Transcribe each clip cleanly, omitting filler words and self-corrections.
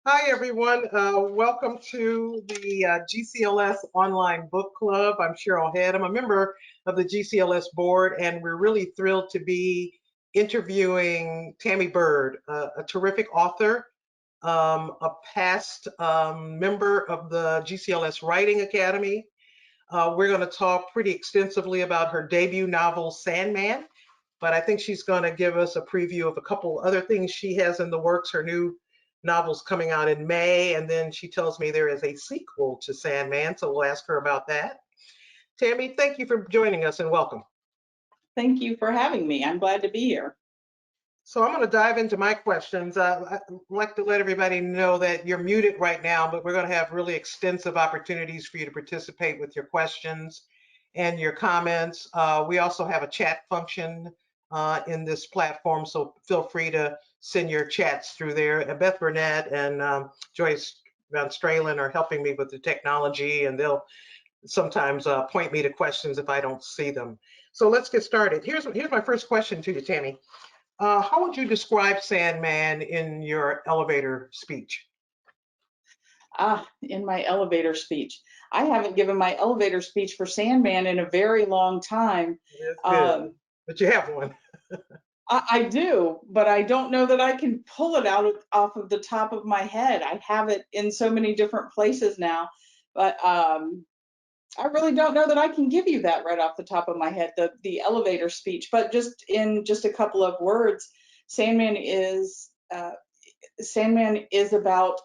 Hi, everyone. Welcome to the GCLS Online Book Club. I'm Cheryl Head. I'm a member of the GCLS board, and we're really thrilled to be interviewing Tammy Bird, a terrific author, a past member of the GCLS Writing Academy. We're going to talk pretty extensively about her debut novel, Sandman, but I think she's going to give us a preview of a couple other things she has in the works. Her new novel's coming out in May, and then she tells me there is a sequel to Sandman, so we'll ask her about that. Tammy, thank you for joining us and welcome. Thank you for having me. I'm glad to be here. So I'm going to dive into my questions. I'd like to let everybody know that you're muted right now, but we're going to have really extensive opportunities for you to participate with your questions and your comments. We also have a chat function in this platform, so feel free to send your chats through there. And Beth Burnett and Joyce Van Stralen are helping me with the technology, and they'll sometimes point me to questions if I don't see them. So let's get started. Here's my first question to you, Tammy. How would you describe Sandman in your elevator speech? In my elevator speech. I haven't given my elevator speech for Sandman in a very long time. That's good, but you have one. I do, but I don't know that I can pull it out off of the top of my head. I have it in so many different places now, but I really don't know that I can give you that right off the top of my head, the elevator speech. But just in just a couple of words, Sandman is about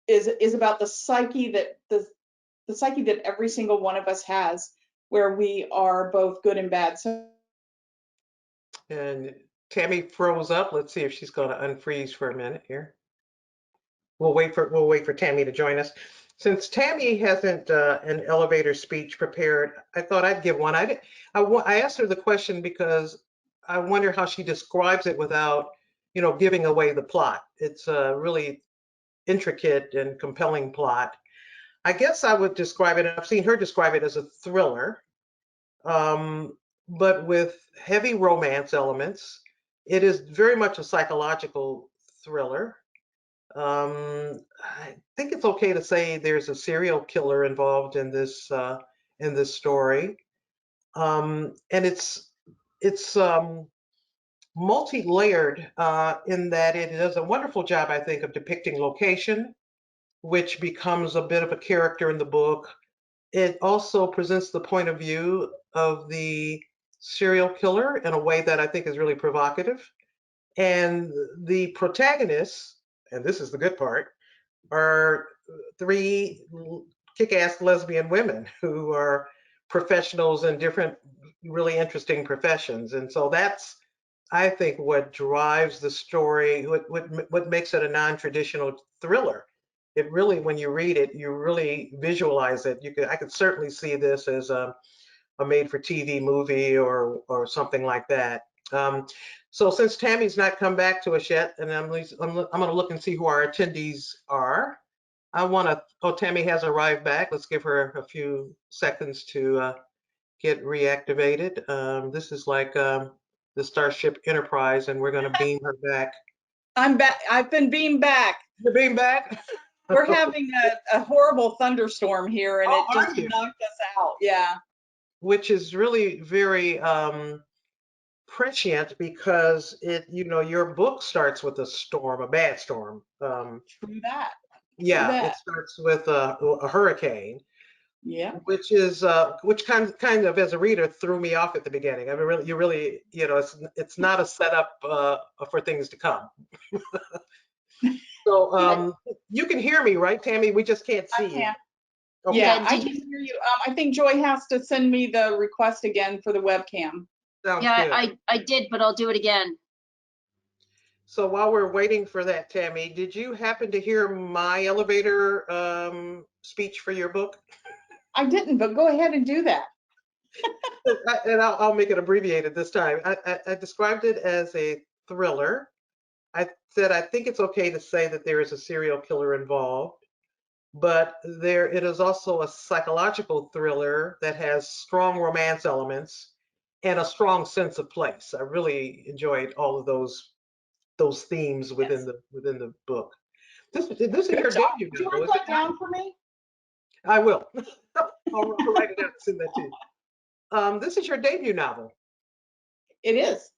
is about the psyche that the psyche that every single one of us has, where we are both good and bad. So, And Tammy froze up. Let's see if she's going to unfreeze for a minute here. We'll wait for Tammy to join us. Since Tammy hasn't an elevator speech prepared, I thought I'd give one. I asked her the question because I wonder how she describes it without, giving away the plot. It's a really intricate and compelling plot. I guess I would describe it, and I've seen her describe it as a thriller, um, but with heavy romance elements. It is very much a psychological thriller. I think it's okay to say there's a serial killer involved in this story, and it's multi-layered in that it does a wonderful job, I think, of depicting location, which becomes a bit of a character in the book. It also presents the point of view of the serial killer in a way that I think is really provocative. And the protagonists, and this is the good part, are three kick-ass lesbian women who are professionals in different really interesting professions. And so that's, I think, what drives the story, what makes it a non-traditional thriller. It really, when you read it, you really visualize it. I could certainly see this as a made-for-TV movie or something like that. So since Tammy's not come back to us yet, and I'm going to look and see who our attendees are. Oh, Tammy has arrived back. Let's give her a few seconds to get reactivated. This is like the Starship Enterprise, and we're going to beam her back. I'm back. I've been beamed back. You're beamed back? We're having a horrible thunderstorm here, and Oh, it just are you? knocked us out. Yeah. Which is really very prescient because your book starts with a storm, a bad storm. True that. True Yeah, it that. starts with a hurricane, Yeah. which kind of as a reader threw me off at the beginning. I mean, really, it's not a setup for things to come. So you can hear me, right, Tammy? We just can't I see you. can. Okay. Yeah, I can hear you. I think Joy has to send me the request again for the webcam. Sounds Yeah, good. I did, but I'll do it again. So while we're waiting for that, Tammy, did you happen to hear my elevator speech for your book? I didn't, but go ahead and do that. And I'll make it abbreviated this time. I described it as a thriller. I said I think it's okay to say that there is a serial killer involved, but it is also a psychological thriller that has strong romance elements and a strong sense of place. I really enjoyed all of those those themes Yes. within the book. This is Good your job. debut Would you novel, write is it that not? down for me? I will. I'll write it down and send that to you. This is your debut novel. It is.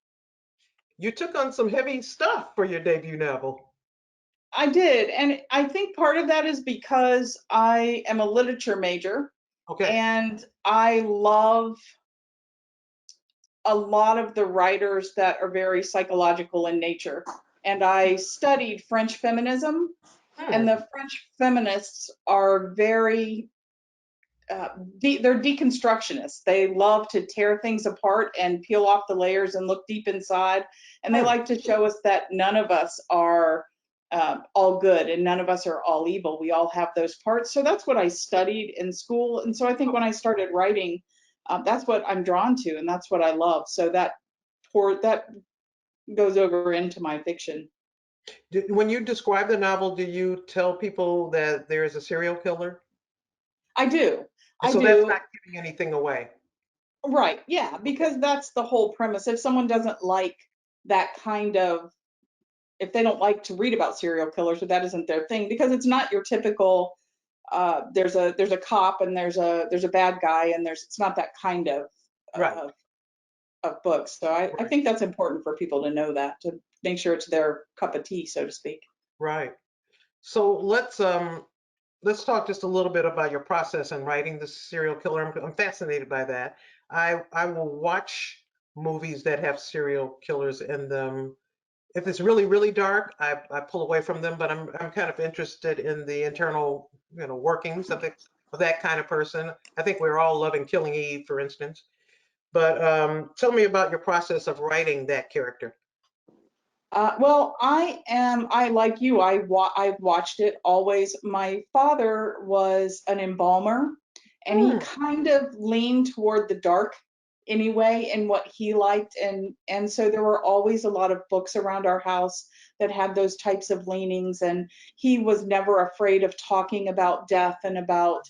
You took on some heavy stuff for your debut novel. I did. And I think part of that is because I am a literature major Okay. and I love a lot of the writers that are very psychological in nature. And I studied French feminism, and Hmm. the French feminists are very they're deconstructionists. They love to tear things apart and peel off the layers and look deep inside. And they Hmm. like to show us that none of us are all good and none of us are all evil. We all have those parts. So that's what I studied in school. And so I think when I started writing, that's what I'm drawn to and that's what I love. So that goes over into my fiction. When you describe the novel, do you tell people that there is a serial killer? I do. And I so that's do. not giving anything away. Right. Yeah. Okay. Because that's the whole premise. If someone doesn't like that kind of if they don't like to read about serial killers or that isn't their thing because it's not your typical there's a cop and there's a bad guy and there's it's not that kind Right. uh, of books. So I Right. think that's important for people to know that to make sure it's their cup of tea, so to speak. Right. So let's talk just a little bit about your process in writing the serial killer. I'm fascinated by that. I will watch movies that have serial killers in them. If it's really, really dark, I pull away from them, but I'm kind of interested in the internal, workings of that kind of person. I think we're all loving Killing Eve, for instance. But tell me about your process of writing that character. Well, I like you. I've watched it always. My father was an embalmer, and he Hmm, kind of leaned toward the dark anyway in what he liked, and so there were always a lot of books around our house that had those types of leanings, and he was never afraid of talking about death and about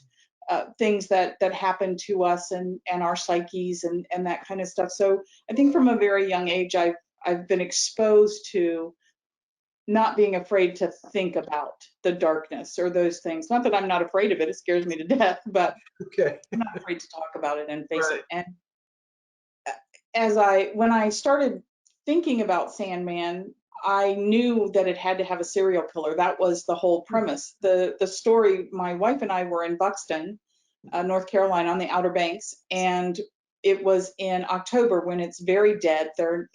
things that happen to us and our psyches and that kind of stuff. So I think from a very young age, I've been exposed to not being afraid to think about the darkness or those things. Not that I'm not afraid of it, it scares me to death, but okay. I'm not afraid to talk about it and face it. Right. And when I started thinking about Sandman, I knew that it had to have a serial killer. That was the whole Hmm, premise. The story, my wife and I were in Buxton, North Carolina on the Outer Banks, and it was in October when it's very dead. There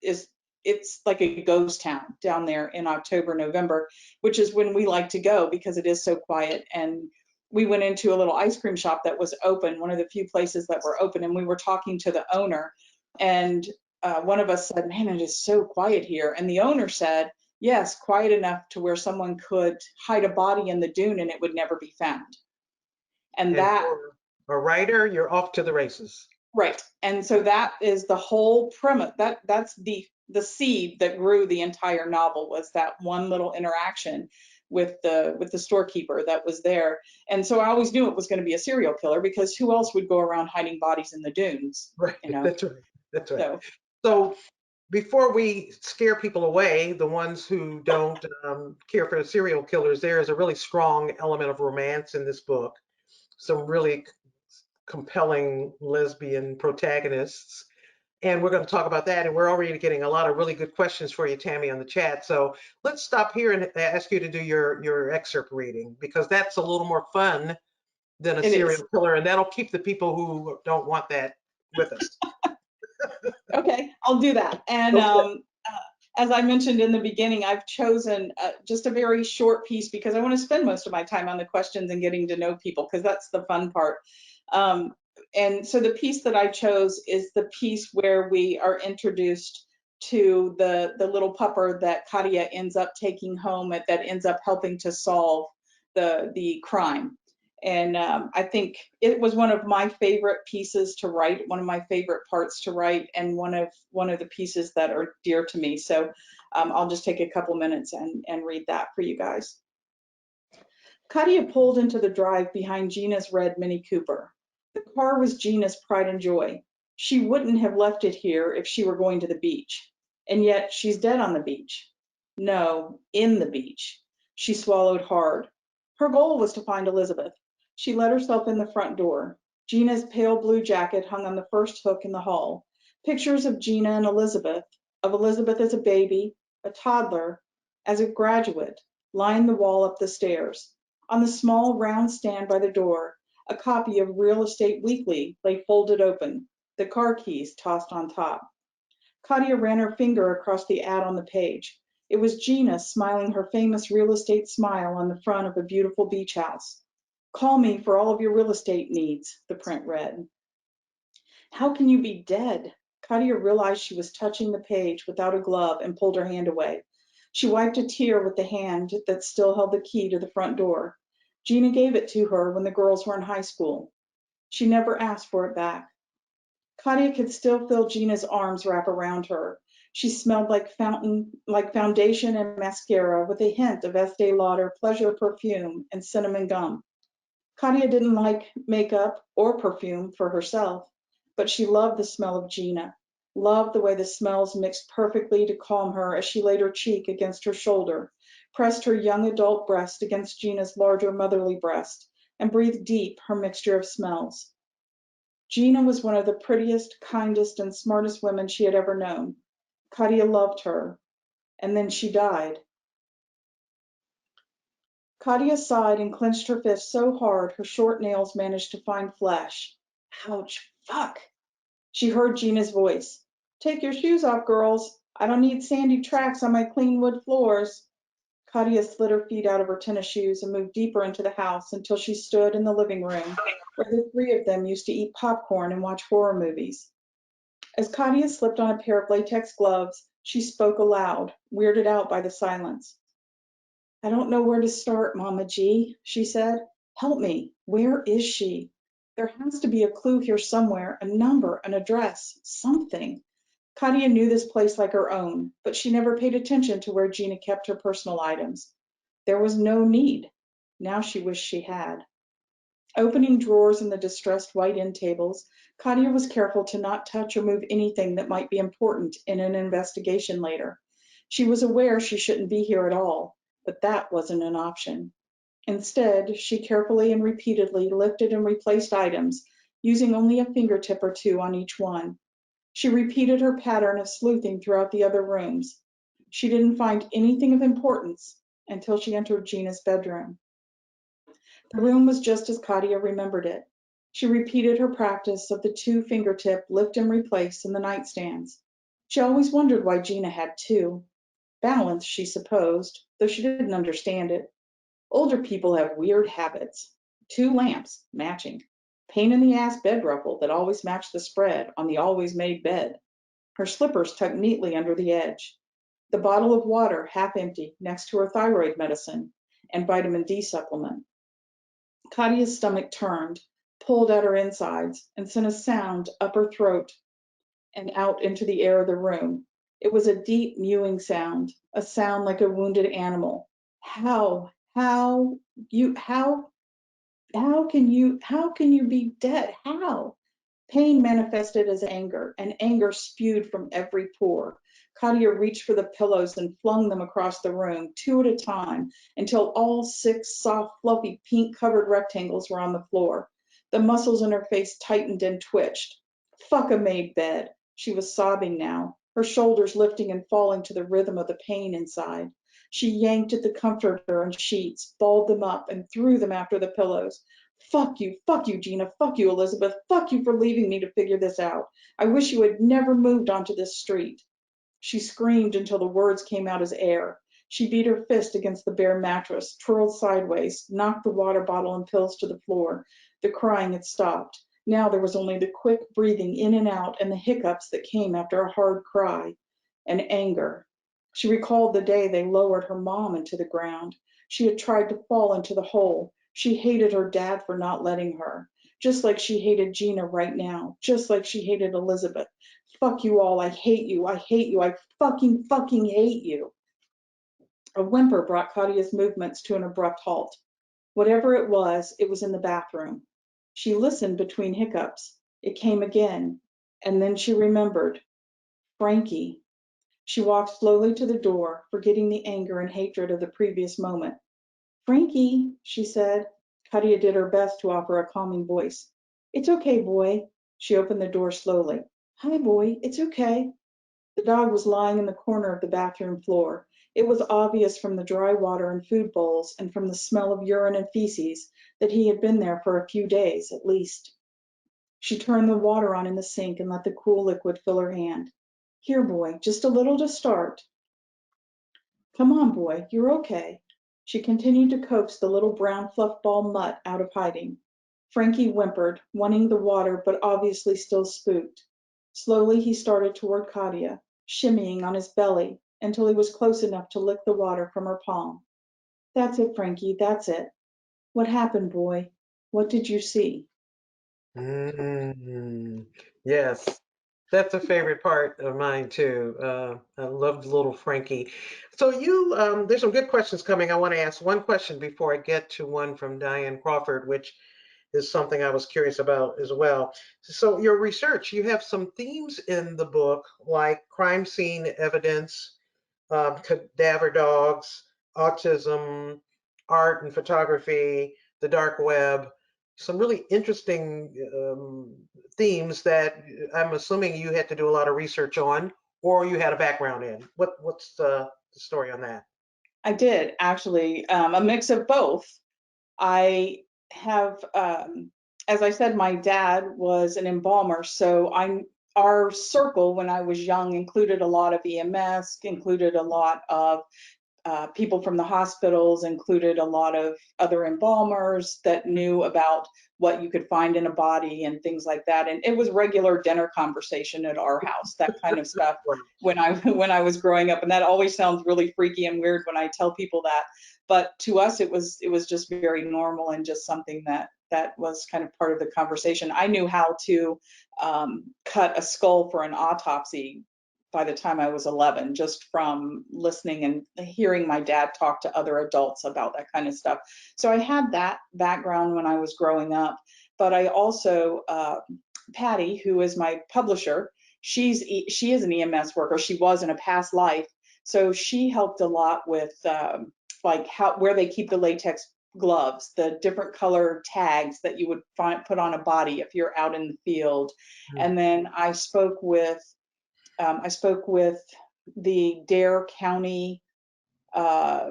is it's like a ghost town down there in October, November, which is when we like to go because it is so quiet. And we went into a little ice cream shop that was open, one of the few places that were open, and we were talking to the owner. And one of us said, "Man, it is so quiet here." And the owner said, "Yes, quiet enough to where someone could hide a body in the dune and it would never be found." And And that for a writer, you're off to the races. right. And so that is the whole premise. That's the seed that grew the entire novel was that one little interaction with the storekeeper that was there. And so I always knew it was going to be a serial killer because who else would go around hiding bodies in the dunes, Right. you know? That's right. That's right. So So before we scare people away, the ones who don't care for serial killers, there is a really strong element of romance in this book. Some really compelling lesbian protagonists. And we're going to talk about that. And we're already getting a lot of really good questions for you, Tammy, on the chat. So let's stop here and ask you to do your excerpt reading because that's a little more fun than a it is. serial killer. And that'll keep the people who don't want that with us. Okay, I'll do that. And Okay. as I mentioned in the beginning, I've chosen just a very short piece because I want to spend most of my time on the questions and getting to know people because that's the fun part. Um, and so the piece that I chose is the piece where we are introduced to the little pupper that Katya ends up taking home that ends up helping to solve the crime. And I think it was one of my favorite pieces to write, one of my favorite parts to write, and one of the pieces that are dear to me. So I'll just take a couple minutes and read that for you guys. Katya pulled into the drive behind Gina's red Mini Cooper. The car was Gina's pride and joy. She wouldn't have left it here if she were going to the beach. And yet she's dead on the beach. No, in the beach. She swallowed hard. Her goal was to find Elizabeth. She let herself in the front door. Gina's pale blue jacket hung on the first hook in the hall. Pictures of Gina and Elizabeth, of Elizabeth as a baby, a toddler, as a graduate, lined the wall up the stairs. On the small round stand by the door, a copy of Real Estate Weekly lay folded open, the car keys tossed on top. Katya ran her finger across the ad on the page. It was Gina smiling her famous real estate smile on the front of a beautiful beach house. "Call me for all of your real estate needs," the print read. "How can you be dead?" Katya realized she was touching the page without a glove and pulled her hand away. She wiped a tear with the hand that still held the key to the front door. Gina gave it to her when the girls were in high school. She never asked for it back. Katya could still feel Gina's arms wrap around her. She smelled like foundation and mascara with a hint of Estee Lauder pleasure perfume and cinnamon gum. Katya didn't like makeup or perfume for herself, but she loved the smell of Gina, loved the way the smells mixed perfectly to calm her as she laid her cheek against her shoulder, pressed her young adult breast against Gina's larger motherly breast, and breathed deep her mixture of smells. Gina was one of the prettiest, kindest, and smartest women she had ever known. Katya loved her. And then she died. Katya sighed and clenched her fist so hard her short nails managed to find flesh. Ouch, fuck. She heard Gina's voice. "Take your shoes off, girls. I don't need sandy tracks on my clean wood floors." Katya slid her feet out of her tennis shoes and moved deeper into the house until she stood in the living room where the three of them used to eat popcorn and watch horror movies. As Katya slipped on a pair of latex gloves, she spoke aloud, weirded out by the silence. "I don't know where to start, Mama G," she said. "Help me. Where is she? There has to be a clue here somewhere, a number, an address, something." Katya knew this place like her own, but she never paid attention to where Gina kept her personal items. There was no need. Now she wished she had. Opening drawers in the distressed white end tables, Katya was careful to not touch or move anything that might be important in an investigation later. She was aware she shouldn't be here at all, but that wasn't an option. Instead, she carefully and repeatedly lifted and replaced items, using only a fingertip or two on each one. She repeated her pattern of sleuthing throughout the other rooms. She didn't find anything of importance until she entered Gina's bedroom. The room was just as Katya remembered it. She repeated her practice of the two fingertip lift and replace in the nightstands. She always wondered why Gina had two. Balance, she supposed, though she didn't understand it. Older people have weird habits. Two lamps, matching. Pain in the ass bed ruffle that always matched the spread on the always made bed. Her slippers tucked neatly under the edge. The bottle of water half empty next to her thyroid medicine and vitamin D supplement. Katya's stomach turned, pulled at her insides, and sent a sound up her throat and out into the air of the room. It was a deep mewing sound, a sound like a wounded animal. How can you be dead? How? Pain manifested as anger, and anger spewed from every pore. Katya reached for the pillows and flung them across the room, two at a time, until all six soft, fluffy, pink-covered rectangles were on the floor. The muscles in her face tightened and twitched. "Fuck a made bed." She was sobbing now, her shoulders lifting and falling to the rhythm of the pain inside. She yanked at the comforter and sheets, balled them up, and threw them after the pillows. Fuck you, Gina, fuck you, Elizabeth, fuck you for leaving me to figure this out. I wish you had never moved onto this street." She screamed until the words came out as air. She beat her fist against the bare mattress, twirled sideways, knocked the water bottle and pills to the floor. The crying had stopped. Now there was only the quick breathing in and out and the hiccups that came after a hard cry. And anger. She recalled the day they lowered her mom into the ground. She had tried to fall into the hole. She hated her dad for not letting her. Just like she hated Gina right now. Just like she hated Elizabeth. Fuck you all. I hate you. I hate you. I fucking hate you. A whimper brought Katya's movements to an abrupt halt. Whatever it was in the bathroom. She listened between hiccups. It came again. And then she remembered. Frankie. She walked slowly to the door, forgetting the anger and hatred of the previous moment. "Frankie," she said. Katya did her best to offer a calming voice. "It's okay, boy." She opened the door slowly. "Hi, boy. It's okay." The dog was lying in the corner of the bathroom floor. It was obvious from the dry water and food bowls and from the smell of urine and feces that he had been there for a few days, at least. She turned the water on in the sink and let the cool liquid fill her hand. "Here, boy, just a little to start." "Come on, boy, you're okay." She continued to coax the little brown fluff ball mutt out of hiding. Frankie whimpered, wanting the water but obviously still spooked. Slowly he started toward Katya, shimmying on his belly until he was close enough to lick the water from her palm. "That's it, Frankie, that's it. What happened, boy? What did you see?" Mm, yes, that's a favorite part of mine too. I loved little Frankie. So there's some good questions coming. I want to ask one question before I get to one from Diane Crawford, which is something I was curious about as well. So your research, you have some themes in the book like crime scene evidence, cadaver dogs, autism, art and photography, the dark web, some really interesting themes that I'm assuming you had to do a lot of research on or you had a background in. What's the story on that? I did, actually, a mix of both. I have, as I said, my dad was an embalmer, so our circle when I was young included a lot of EMS, included a lot of people from the hospitals, included a lot of other embalmers that knew about what you could find in a body and things like that. And it was regular dinner conversation at our house, that kind of stuff when I when I was growing up. And that always sounds really freaky and weird when I tell people that. But to us, it was just very normal and just something that was kind of part of the conversation. I knew how to cut a skull for an autopsy by the time I was 11, just from listening and hearing my dad talk to other adults about that kind of stuff. So I had that background when I was growing up, but I also, Patty, who is my publisher, she is an EMS worker. She was in a past life, so she helped a lot with like where they keep the latex gloves, the different color tags that you would put on a body if you're out in the field. And then I spoke with the Dare County, uh,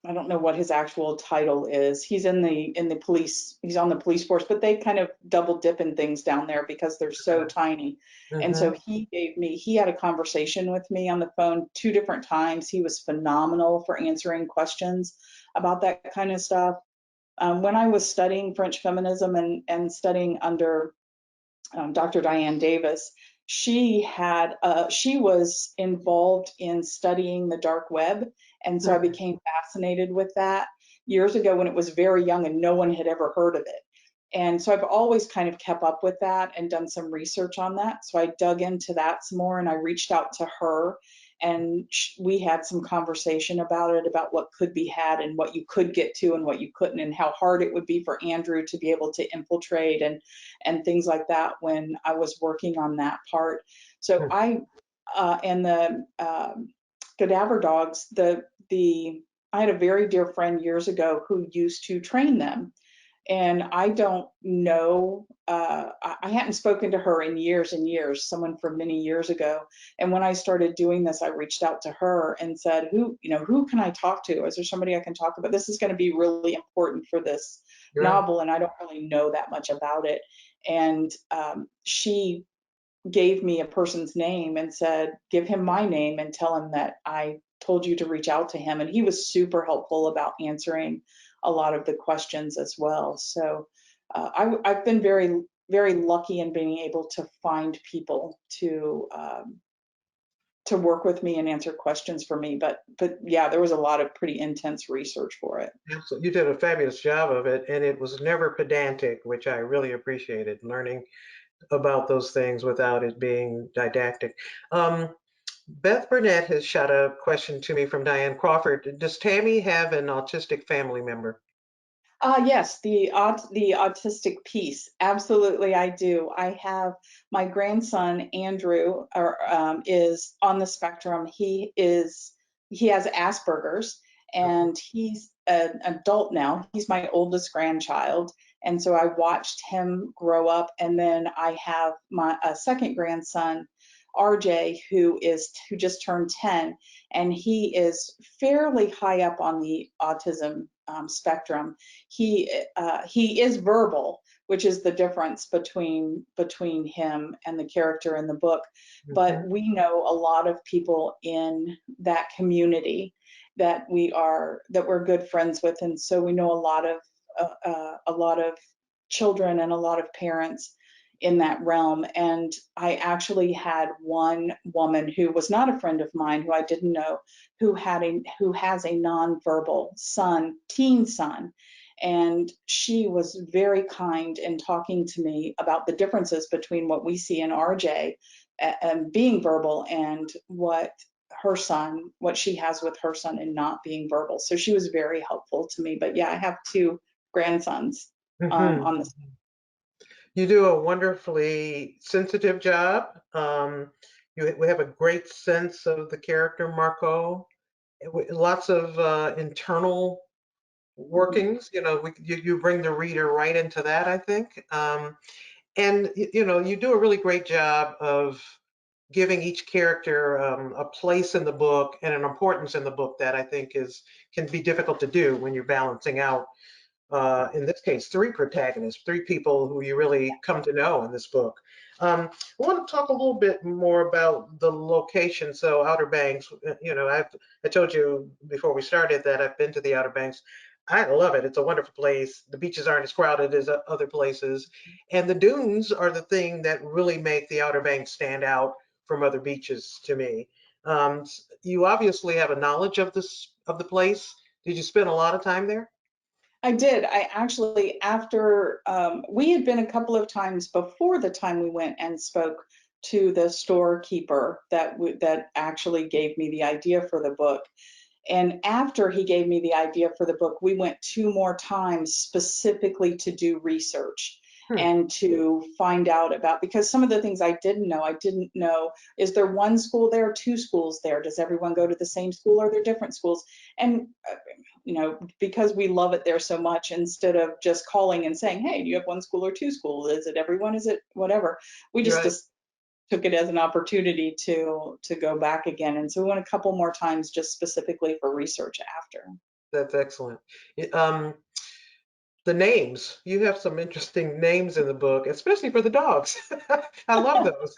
I don't know what his actual title is. He's in the police, he's on the police force, but they kind of double dip in things down there because they're so tiny. And so Mm-hmm. he had a conversation with me on the phone 2 different times. He was phenomenal for answering questions about that kind of stuff. When I was studying French feminism and studying under Dr. Diane Davis, she was involved in studying the dark web, and so I became fascinated with that years ago when it was very young and no one had ever heard of it. And so I've always kind of kept up with that and done some research on that. So I dug into that some more and I reached out to her and we had some conversation about it, about what could be had and what you could get to and what you couldn't, and how hard it would be for Andrew to be able to infiltrate and things like that when I was working on that part. So and the cadaver dogs, I had a very dear friend years ago who used to train them. And I don't know, I hadn't spoken to her in years and years, someone from many years ago. And when I started doing this, I reached out to her and said, who can I talk to? Is there somebody I can talk about? This is going to be really important for this Yeah. novel, and I don't really know that much about it. And she gave me a person's name and said, give him my name and tell him that I told you to reach out to him. And he was super helpful about answering a lot of the questions as well. So I've been very, very lucky in being able to find people to work with me and answer questions for me. But yeah, there was a lot of pretty intense research for it. Absolutely. You did a fabulous job of it, and it was never pedantic, which I really appreciated, learning about those things without it being didactic. Beth Burnett has shot a question to me from Diane Crawford. Does Tammy have an autistic family member? Yes, the autistic piece. Absolutely, I do. I have my grandson Andrew, is on the spectrum. He has Asperger's, and he's an adult now. He's my oldest grandchild, and so I watched him grow up. And then I have my second grandson, RJ, who just turned 10, and he is fairly high up on the autism spectrum. He is verbal, which is the difference between him and the character in the book. But we know a lot of people in that community that we're good friends with, and so we know a lot of children and a lot of parents in that realm. And I actually had one woman who was not a friend of mine, who I didn't know, who has a nonverbal son, teen son. And she was very kind in talking to me about the differences between what we see in RJ and being verbal, and what she has with her son and not being verbal. So she was very helpful to me. But yeah, I have two grandsons on this. You do a wonderfully sensitive job. We have a great sense of the character Marco. Lots of internal workings. You bring the reader right into that, I think. And you do a really great job of giving each character a place in the book and an importance in the book that I think can be difficult to do when you're balancing out, in this case, three protagonists, three people who you really come to know in this book. I want to talk a little bit more about the location. So Outer Banks, I told you before we started that I've been to the Outer Banks. I love it. It's a wonderful place. The beaches aren't as crowded as other places. And the dunes are the thing that really make the Outer Banks stand out from other beaches to me. You obviously have a knowledge of the place. Did you spend a lot of time there? I did. I actually, after we had been a couple of times before the time we went and spoke to the storekeeper that actually gave me the idea for the book. And after he gave me the idea for the book, we went two more times specifically to do research and to find out about, because some of the things I didn't know, is there one school there, two schools there? Does everyone go to the same school, or are there different schools? And because we love it there so much, instead of just calling and saying, hey, do you have one school or two schools? Is it everyone? Is it whatever? We just took it as an opportunity to go back again. And so we went a couple more times just specifically for research after. That's excellent. The names, you have some interesting names in the book, especially for the dogs. I love those.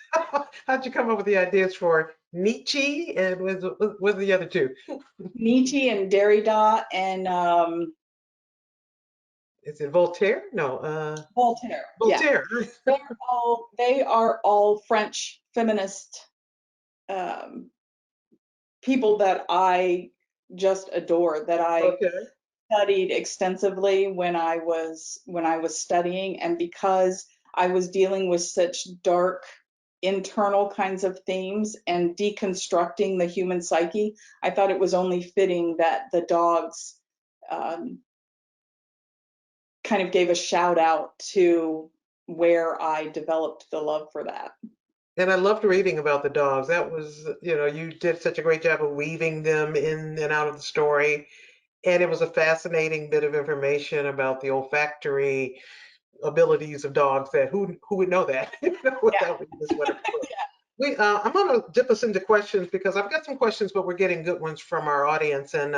How'd you come up with the ideas for Nietzsche and with the other two? Nietzsche and Derrida and Is it Voltaire? No, Voltaire. Yeah, Voltaire. they are all French feminist um, people that I just adore, that I Okay. studied extensively when I was studying. And because I was dealing with such dark internal kinds of themes and deconstructing the human psyche, I thought it was only fitting that the dogs um, kind of gave a shout out to where I developed the love for that. And I loved reading about the dogs. That was, you did such a great job of weaving them in and out of the story. And it was a fascinating bit of information about the olfactory abilities of dogs that who would know that Yeah. without reading this wonderful book. I'm going to dip us into questions because I've got some questions, but we're getting good ones from our audience. And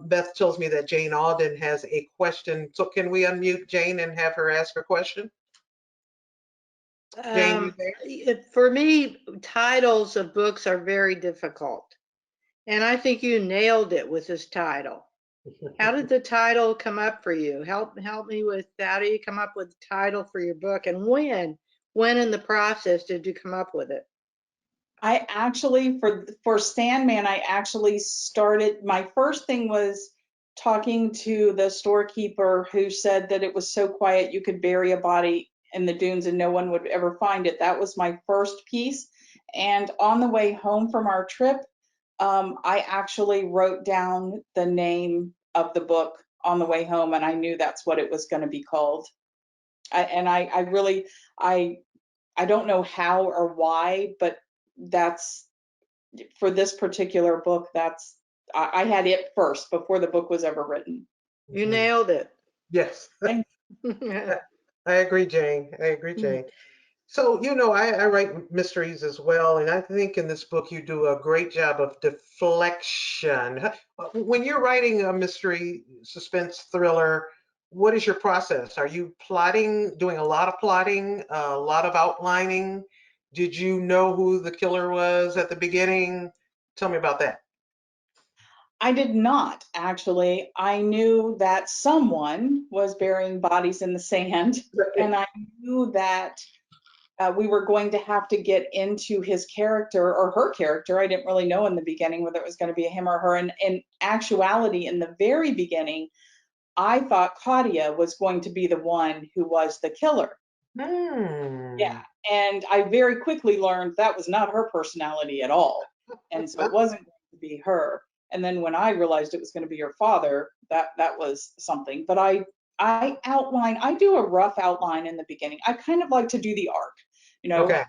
Beth tells me that Jane Alden has a question. So can we unmute Jane and have her ask her question? Jane, you there? For me, titles of books are very difficult. And I think you nailed it with this title. How did the title come up for you? Help me with that. How do you come up with the title for your book, and when in the process did you come up with it? I actually, for Sandman, I actually started, my first thing was talking to the storekeeper, who said that it was so quiet you could bury a body in the dunes and no one would ever find it. That was my first piece. And on the way home from our trip, I actually wrote down the name of the book on the way home, and I knew that's what it was going to be called. I really, I don't know how or why, but that's, for this particular book, that's, I had it first before the book was ever written. You nailed it. Yes. Thank I agree, Jane. I agree, Jane. So, I write mysteries as well, and I think in this book you do a great job of deflection. When you're writing a mystery, suspense thriller, what is your process? Are you plotting, doing a lot of plotting, a lot of outlining? Did you know who the killer was at the beginning? Tell me about that. I did not, actually. I knew that someone was burying bodies in the sand, and I knew that we were going to have to get into his character or her character. I didn't really know in the beginning whether it was going to be a him or her. And in actuality, in the very beginning, I thought Katya was going to be the one who was the killer. Yeah. And I very quickly learned that was not her personality at all. And so it wasn't going to be her. And then when I realized it was going to be her father, that was something. But I do a rough outline in the beginning. I kind of like to do the arc, Okay.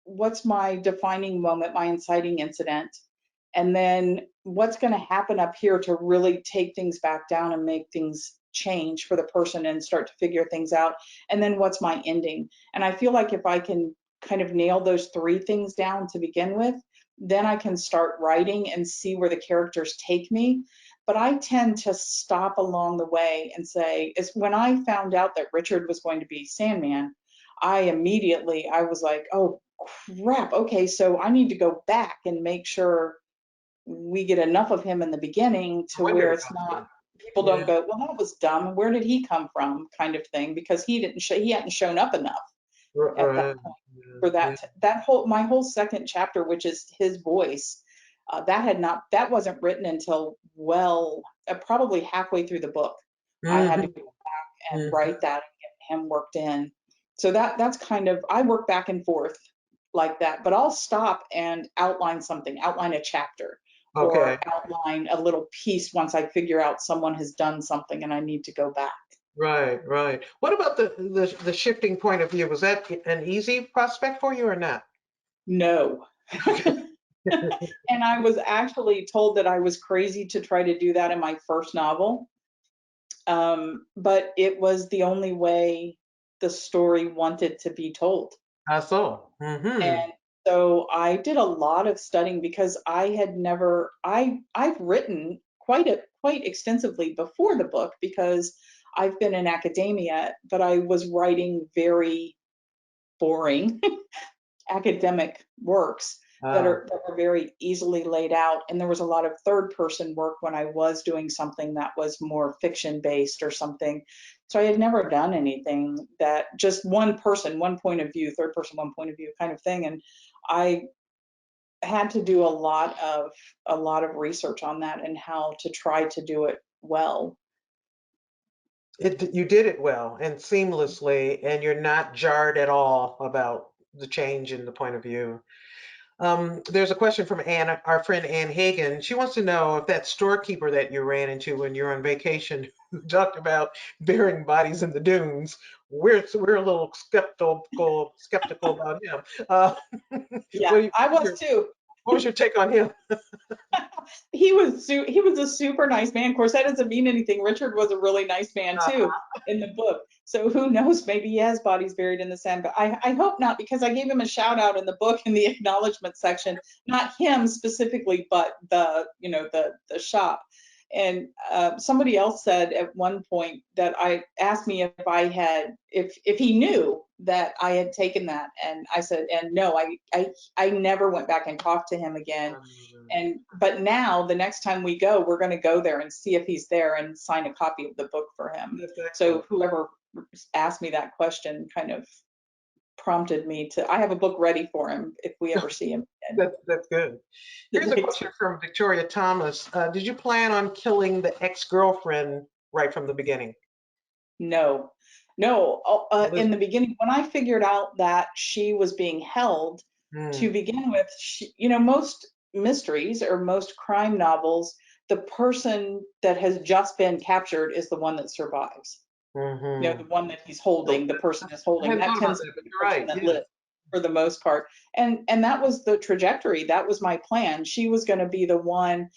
what's my defining moment, my inciting incident, and then what's going to happen up here to really take things back down and make things change for the person and start to figure things out, and then what's my ending. And I feel like if I can kind of nail those three things down to begin with, then I can start writing and see where the characters take me. But I tend to stop along the way and say, is when I found out that Richard was going to be Sandman, I was like, oh crap, okay, so I need to go back and make sure we get enough of him in the beginning to where it's not, people don't go, well, that was dumb, where did he come from, kind of thing, because he hadn't shown up enough at that point for my whole second chapter, which is his voice, that wasn't written until probably halfway through the book. I had to go back and write that and get him worked in. So that's kind of, I work back and forth like that, but I'll stop and outline something, outline a chapter, or outline a little piece once I figure out someone has done something and I need to go back. Right, right. What about the shifting point of view? Was that an easy prospect for you or not? No. And I was actually told that I was crazy to try to do that in my first novel. But it was the only way the story wanted to be told. I saw. And so I did a lot of studying because I've written quite extensively before the book because I've been in academia, but I was writing very boring academic works that were very easily laid out. And there was a lot of third person work when I was doing something that was more fiction based or something. So I had never done anything that just one person, one point of view, third person, one point of view kind of thing. And I had to do a lot of research on that and how to try to do it well. You did it well and seamlessly, and you're not jarred at all about the change in the point of view. There's a question from Anne, our friend Ann Hagan. She wants to know if that storekeeper that you ran into when you're on vacation, who talked about burying bodies in the dunes, we're a little skeptical about him. Yeah, I was too. What was your take on him? He was a super nice man. Of course, that doesn't mean anything. Richard was a really nice man too in the book. So who knows? Maybe he has bodies buried in the sand, but I hope not, because I gave him a shout out in the book in the acknowledgement section. Not him specifically, but the shop. And somebody else said at one point that I asked me if he knew that I had taken that, and I said, and no, I never went back and talked to him again. But now the next time we go, we're going to go there and see if he's there and sign a copy of the book for him. So whoever asked me that question kind of prompted me to, I have a book ready for him if we ever see him again. That's good. Here's a question from Victoria Thomas. Did you plan on killing the ex-girlfriend right from the beginning? No. In the beginning, when I figured out that she was being held, to begin with, most mysteries or most crime novels the person that has just been captured is the one that survives. You know, the one that he's holding, the person is I holding, hadn't that thought about tends to that, be but the you're person right. that Yeah. lives for the most part. And that was the trajectory. That was my plan. She was going to be the one.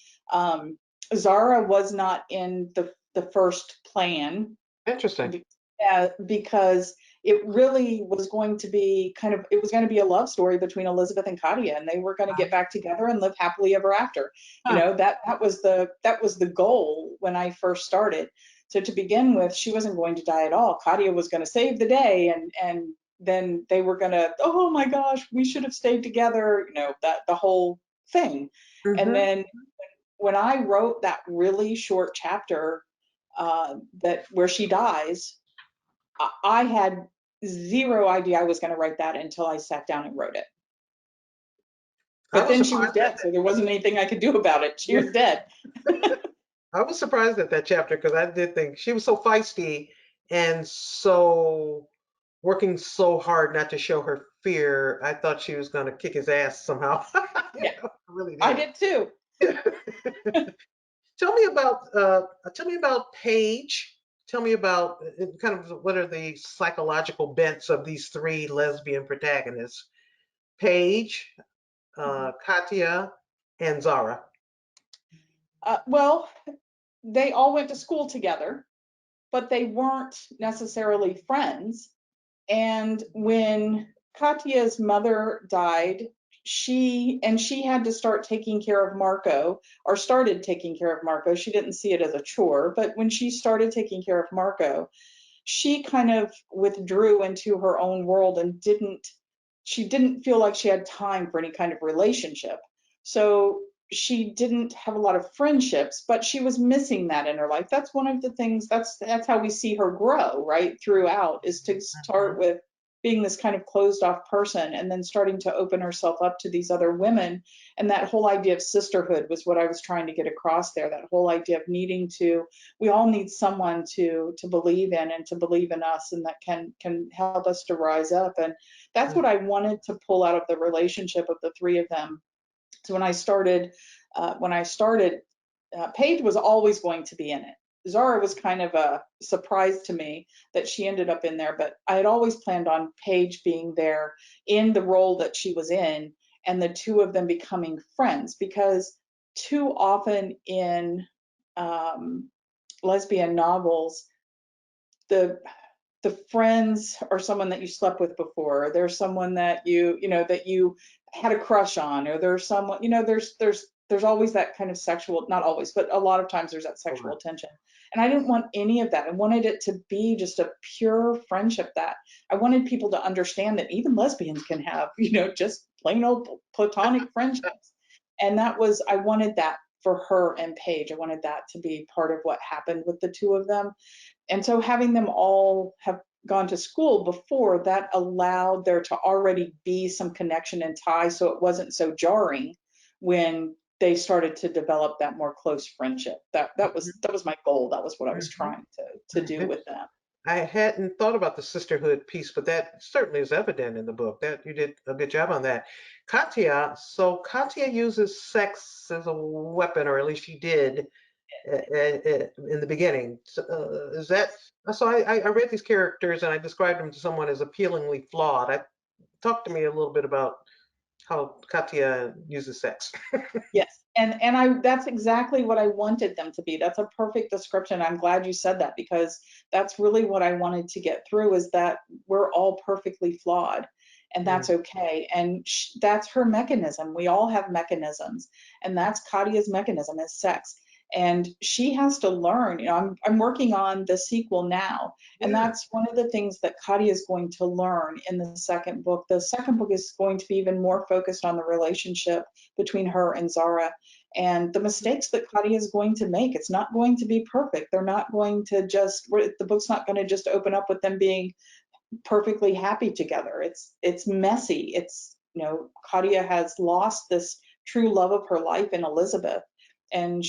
Zara was not in the first plan. Interesting. Because it really was going to be it was going to be a love story between Elizabeth and Katya, and they were going to get back together and live happily ever after. You know, that was the goal when I first started. So to begin with, she wasn't going to die at all. Katya was going to save the day, and then they were going to, oh my gosh, we should have stayed together, you know, that the whole thing. And then when I wrote that really short chapter that where she dies, I had zero idea I was going to write that until I sat down and wrote it. But then she was dead, so there wasn't anything I could do about it. She was dead. I was surprised at that chapter because I did think she was so feisty and so working so hard not to show her fear. I thought she was going to kick his ass somehow. Yeah, I really did. I did too. Tell me about Paige. Tell me about kind of what are the psychological bents of these three lesbian protagonists: Paige, Katya, and Zara. Well, they all went to school together, but they weren't necessarily friends. And when Katya's mother died, she had to start taking care of Marco, or started taking care of Marco. She didn't see it as a chore, but when she started taking care of Marco, she kind of withdrew into her own world and she didn't feel like she had time for any kind of relationship. So she didn't have a lot of friendships, but she was missing that in her life. That's one of the things, that's how we see her grow, right, throughout, is to start with being this kind of closed off person and then starting to open herself up to these other women. And that whole idea of sisterhood was what I was trying to get across there. That whole idea of we all need someone to believe in and to believe in us, and that can help us to rise up. And that's what I wanted to pull out of the relationship of the three of them. So when I started, Paige was always going to be in it. Zara was kind of a surprise to me that she ended up in there, but I had always planned on Paige being there in the role that she was in, and the two of them becoming friends, because too often in lesbian novels, the friends are someone that you slept with before, or there's someone that that you had a crush on, or there's someone, there's always that kind of sexual, not always, but a lot of times there's that sexual tension. And I didn't want any of that. I wanted it to be just a pure friendship. That I wanted people to understand that even lesbians can have, just plain old platonic friendships. And I wanted that for her and Paige. I wanted that to be part of what happened with the two of them. And so having them all have gone to school before, that allowed there to already be some connection and tie, so it wasn't so jarring when they started to develop that more close friendship. That was my goal. That was what I was trying to do with them. I hadn't thought about the sisterhood piece, but that certainly is evident in the book. That you did a good job on that. Katya, so Katya uses sex as a weapon, or at least she did in the beginning. Is that so? I read these characters and I described them to someone as appealingly flawed. Talk to me a little bit about how Katya uses sex. Yes, and that's exactly what I wanted them to be. That's a perfect description. I'm glad you said that, because that's really what I wanted to get through, is that we're all perfectly flawed, and that's okay. And that's her mechanism. We all have mechanisms, and that's Katya's mechanism, is sex. And she has to learn. I'm working on the sequel now, and that's one of the things that Katya is going to learn in the second book. The second book is going to be even more focused on the relationship between her and Zara, and the mistakes that Katya is going to make. It's not going to be perfect. They're not going to the book's not going to just open up with them being perfectly happy together. It's messy. Katya has lost this true love of her life in Elizabeth, and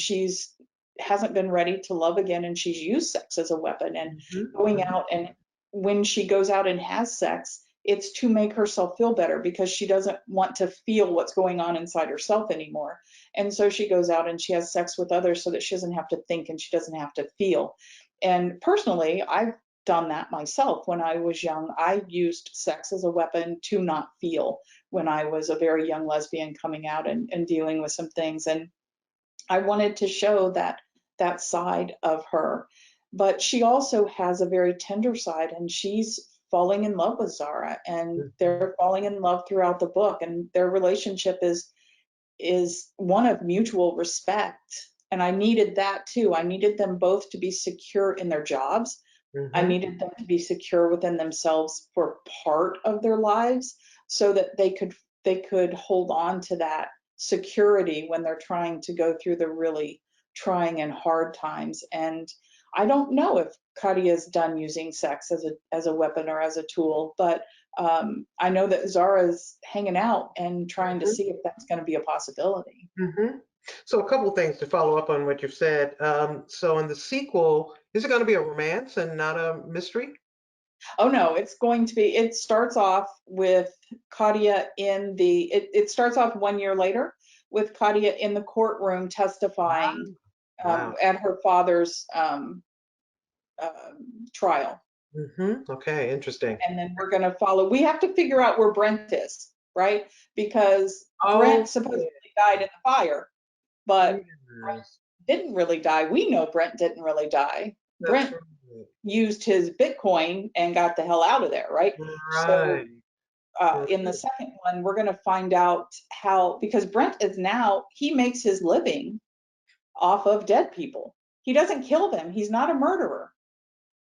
hasn't been ready to love again, and she's used sex as a weapon, and going out, and when she goes out and has sex, it's to make herself feel better because she doesn't want to feel what's going on inside herself anymore. And so she goes out and she has sex with others so that she doesn't have to think and she doesn't have to feel. And personally, I've done that myself. When I was young, I used sex as a weapon to not feel when I was a very young lesbian coming out and dealing with some things. And I wanted to show that side of her. But she also has a very tender side, and she's falling in love with Zara, and they're falling in love throughout the book, and their relationship is one of mutual respect. And I needed that too. I needed them both to be secure in their jobs. I needed them to be secure within themselves for part of their lives so that they could hold on to that security when they're trying to go through the really trying and hard times. And I don't know if Katya is done using sex as a weapon or as a tool, but I know that Zara's hanging out and trying to see if that's going to be a possibility. So a couple of things to follow up on what you've said. So in the sequel, is it going to be a romance and not a mystery? Oh no, it's going to be, it starts off with Katya it starts off 1 year later with Katya in the courtroom testifying Wow. at her father's trial. Okay, interesting. And then we're going to follow, we have to figure out where Brent is, right? Because Brent supposedly died in the fire, but Brent didn't really die. We know Brent didn't really die. Brent used his Bitcoin and got the hell out of there, right? So in the second one, we're going to find out how, because Brent is now, he makes his living off of dead people. He doesn't kill them. He's not a murderer.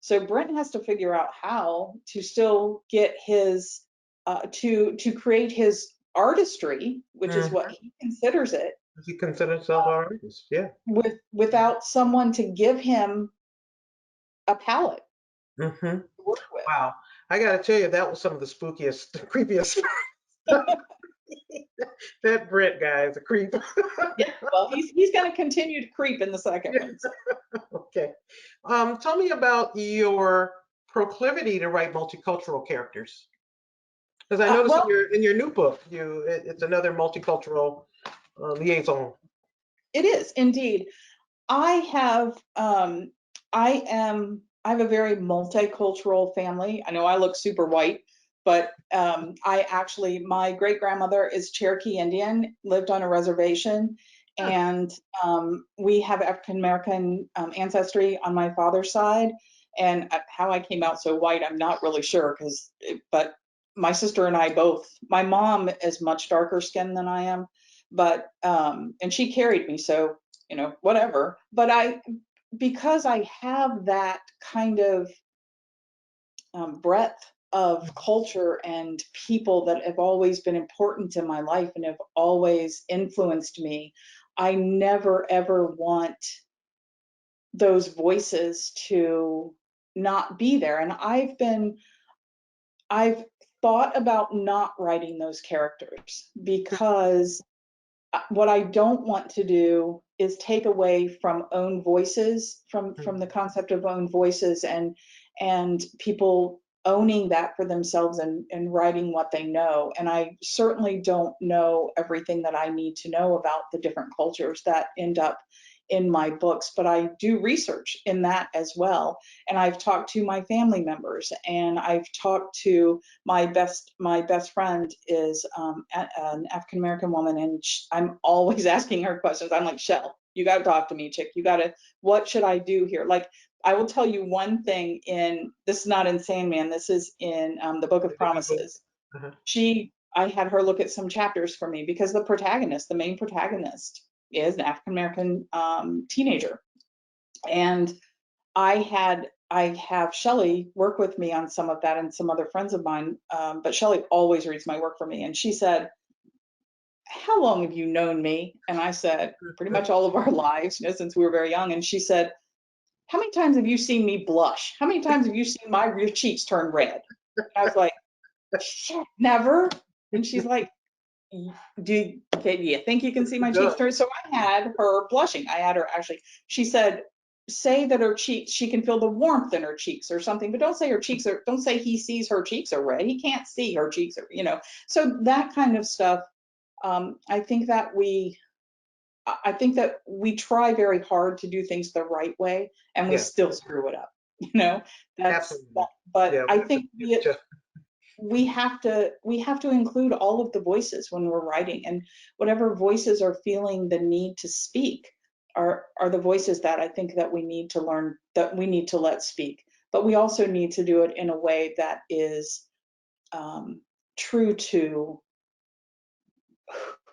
So Brent has to figure out how to still get his, to create his artistry, which is what he considers it. He considers himself an artist, yeah. Without someone to give him a palette to work with. Wow. I got to tell you, that was some of the spookiest, the creepiest. That Brent guy is a creep. Yeah, well, he's going to continue to creep in the second one. So. Okay. Tell me about your proclivity to write multicultural characters. Because I noticed in your new book, it's another multicultural liaison. It is indeed. I have a very multicultural family. I know I look super white, but my great grandmother is Cherokee Indian, lived on a reservation, and we have African American ancestry on my father's side. And how I came out so white, I'm not really sure, but my sister and I both. My mom is much darker skinned than I am, but and she carried me, so whatever. But because I have that kind of breadth of culture and people that have always been important in my life and have always influenced me, I never ever want those voices to not be there. And I've thought about not writing those characters because what I don't want to do is take away from own voices, from the concept of own voices and people owning that for themselves and writing what they know. And I certainly don't know everything that I need to know about the different cultures that end up in my books, but I do research in that as well. And I've talked to my family members, and I've talked to my best friend is an African American woman, and I'm always asking her questions. I'm like, Shell, you got to talk to me, chick. What should I do here? Like, I will tell you one thing. This is not in Sandman. This is in the Book of Promises. I had her look at some chapters for me because the main protagonist, is an African American teenager, and I have Shelley work with me on some of that and some other friends of mine, but Shelley always reads my work for me. And she said, how long have you known me? And I said, pretty much all of our lives, since we were very young. And she said, how many times have you seen me blush? How many times have you seen your cheeks turn red? And I was like, shit, never. And she's like, do you think you can see my cheeks turn? So I had her blushing. She said, say that her cheeks, she can feel the warmth in her cheeks or something, but don't say her cheeks are, don't say he sees her cheeks are red. He can't see her cheeks are, you know, so that kind of stuff. I think that we try very hard to do things the right way, and we Yeah, still screw it up, you know, absolutely. but Yeah, I think just, we have to include all of the voices when we're writing, and whatever voices are feeling the need to speak are the voices that I think that we need to learn, that we need to let speak. But we also need to do it in a way that is true to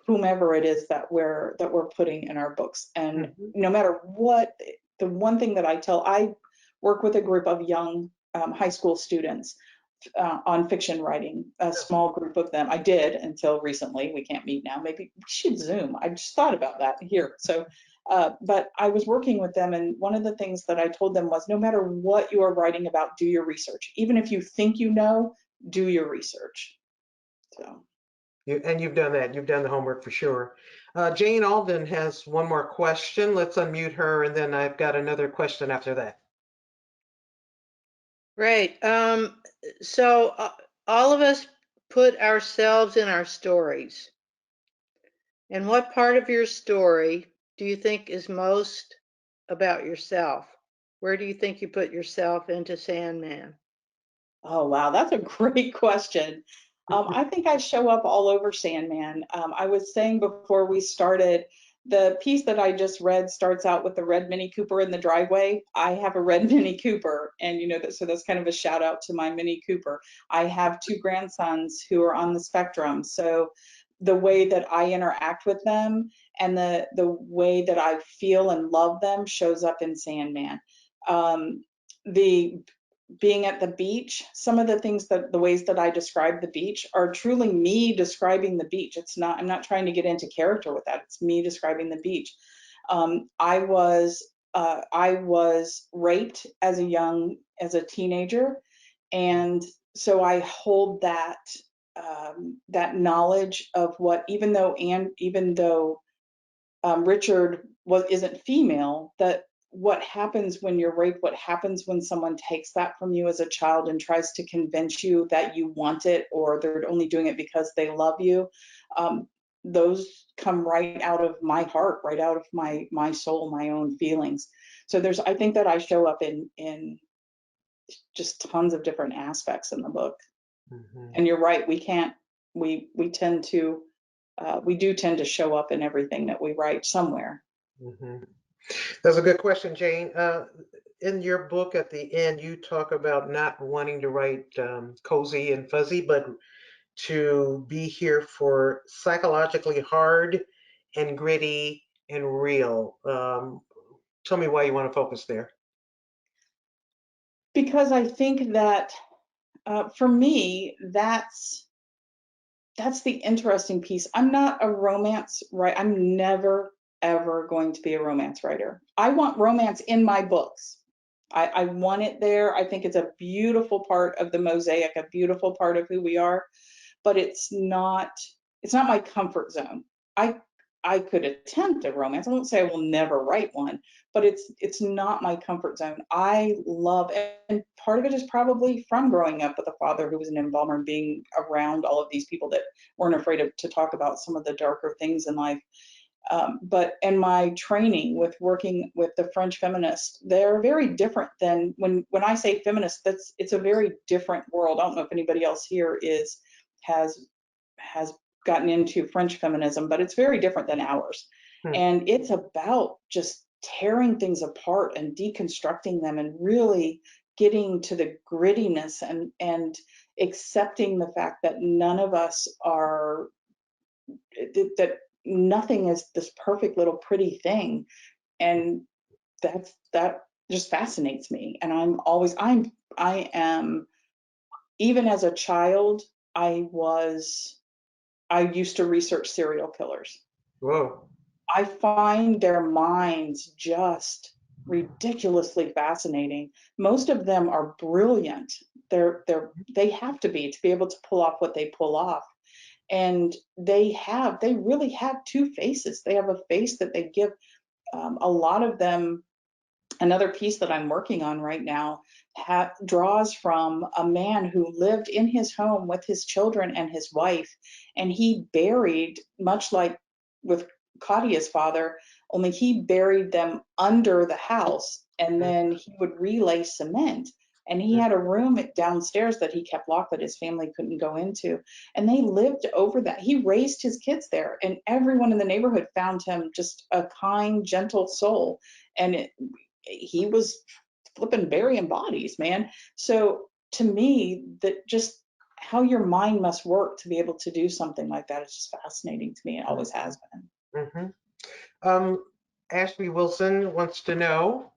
whomever it is that we're putting in our books. And mhm. no matter what, the one thing that I work with a group of young high school students on fiction writing, a small group of them. I did until recently. We can't meet now. Maybe we should Zoom. I just thought about that here. So, but I was working with them, and one of the things that I told them was, no matter what you are writing about, do your research. Even if you think you know, do your research. So. And you've done that. You've done the homework for sure. Jane Alden has one more question. Let's unmute her, and then I've got another question after that. Great. So all of us put ourselves in our stories. And what part of your story do you think is most about yourself? Where do you think you put yourself into Sandman? Oh, wow, that's a great question. I think I show up all over Sandman. I was saying before we started, the piece that I just read starts out with the red Mini Cooper in the driveway. I have a red Mini Cooper, and you know that, so that's kind of a shout out to my Mini Cooper. I have two grandsons who are on the spectrum, so the way that I interact with them and the way that I feel and love them shows up in Sandman. The being at the beach, some of the things that the ways that I describe the beach are truly me describing the beach. It's not, I'm not trying to get into character with that. It's me describing the beach. I was raped as a teenager. And so I hold that, that knowledge of what, even though Richard isn't female, that what happens when you're raped, what happens when someone takes that from you as a child and tries to convince you that you want it or they're only doing it because they love you, those come right out of my heart, right out of my soul, my own feelings. So I think that I show up in just tons of different aspects in the book. Mhm. And you're right, we do tend to show up in everything that we write somewhere. Mhm. That's a good question, Jane. In your book at the end, you talk about not wanting to write cozy and fuzzy, but to be here for psychologically hard and gritty and real. Tell me why you want to focus there. Because I think that for me, that's the interesting piece. I'm not a romance writer. I'm never, ever going to be a romance writer. I want romance in my books. I want it there. I think it's a beautiful part of the mosaic, a beautiful part of who we are, but it's not my comfort zone. I could attempt a romance. I won't say I will never write one, but it's not my comfort zone. I love, and part of it is probably from growing up with a father who was an embalmer and being around all of these people that weren't afraid to talk about some of the darker things in life. But in my training with working with the French feminists, they're very different than when I say feminist, it's a very different world. I don't know if anybody else here has gotten into French feminism, but it's very different than ours. Hmm. And it's about just tearing things apart and deconstructing them and really getting to the grittiness and accepting the fact that none of us are, that nothing is this perfect little pretty thing. And that just fascinates me. And I am, even as a child, I used to research serial killers. Whoa. I find their minds just ridiculously fascinating. Most of them are brilliant. They have to be able to pull off what they pull off. And they really have two faces. They have a face that they give, a lot of them another piece that I'm working on right now draws from a man who lived in his home with his children and his wife, and he buried, much like with Katya's father, only he buried them under the house, and then he would relay cement. And he had a room downstairs that he kept locked that his family couldn't go into. And they lived over that. He raised his kids there, and everyone in the neighborhood found him just a kind, gentle soul. And he was flipping burying bodies, man. So to me, that just how your mind must work to be able to do something like that is just fascinating to me. It always has been. Ashley Wilson wants to know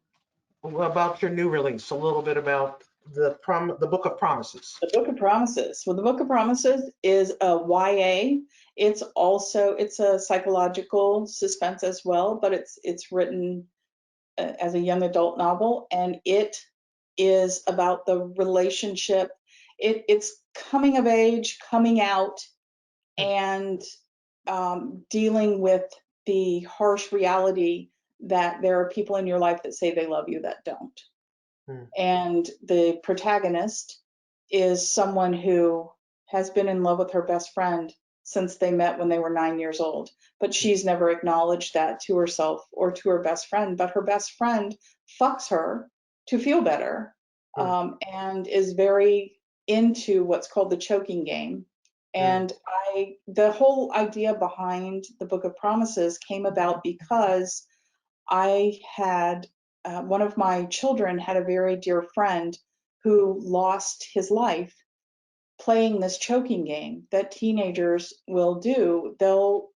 about your new release, a little bit about the Book of Promises. The Book of Promises. Well, the Book of Promises is a YA. It's a psychological suspense as well, but it's written as a young adult novel, and it is about the relationship. It's coming of age, coming out, and dealing with the harsh reality that there are people in your life that say they love you that don't. And the protagonist is someone who has been in love with her best friend since they met when they were 9 years old, but she's never acknowledged that to herself or to her best friend. But her best friend fucks her to feel better, and is very into what's called the choking game. And the whole idea behind the Book of Promises came about because I had one of my children had a very dear friend who lost his life playing this choking game that teenagers will do. They'll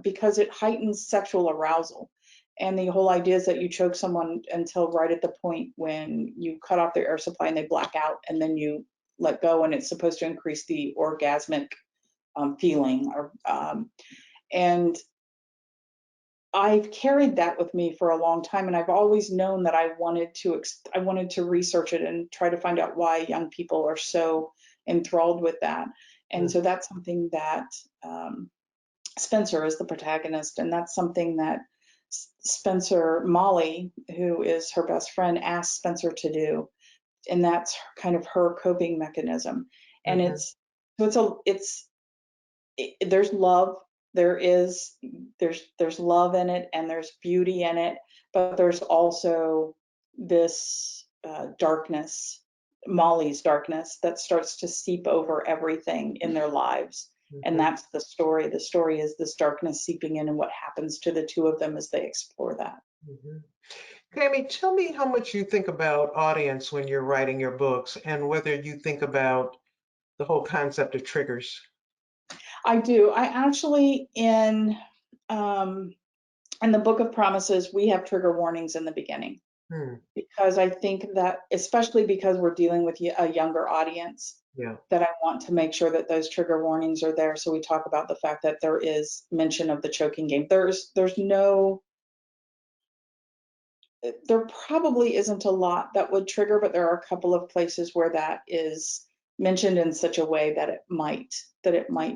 because it heightens sexual arousal. And the whole idea is that you choke someone until right at the point when you cut off their air supply and they black out, and then you let go, and it's supposed to increase the orgasmic feeling. And I've carried that with me for a long time, and I've always known that I wanted to research it and try to find out why young people are so enthralled with that. And so that's something that Spencer is the protagonist, and that's something that Spencer, Molly, who is her best friend, asked Spencer to do, and that's kind of her coping mechanism. And there's love. There's love in it, and there's beauty in it, but there's also this darkness, Molly's darkness, that starts to seep over everything in their lives. And that's the story. The story is this darkness seeping in and what happens to the two of them as they explore that. Tammy, tell me how much you think about audience when you're writing your books, and whether you think about the whole concept of triggers. I do. I actually, in the Book of Promises, we have trigger warnings in the beginning, because I think that, especially because we're dealing with a younger audience, that I want to make sure that those trigger warnings are there. So we talk about the fact that there is mention of the choking game. There probably isn't a lot that would trigger, but there are a couple of places where that is mentioned in such a way that it might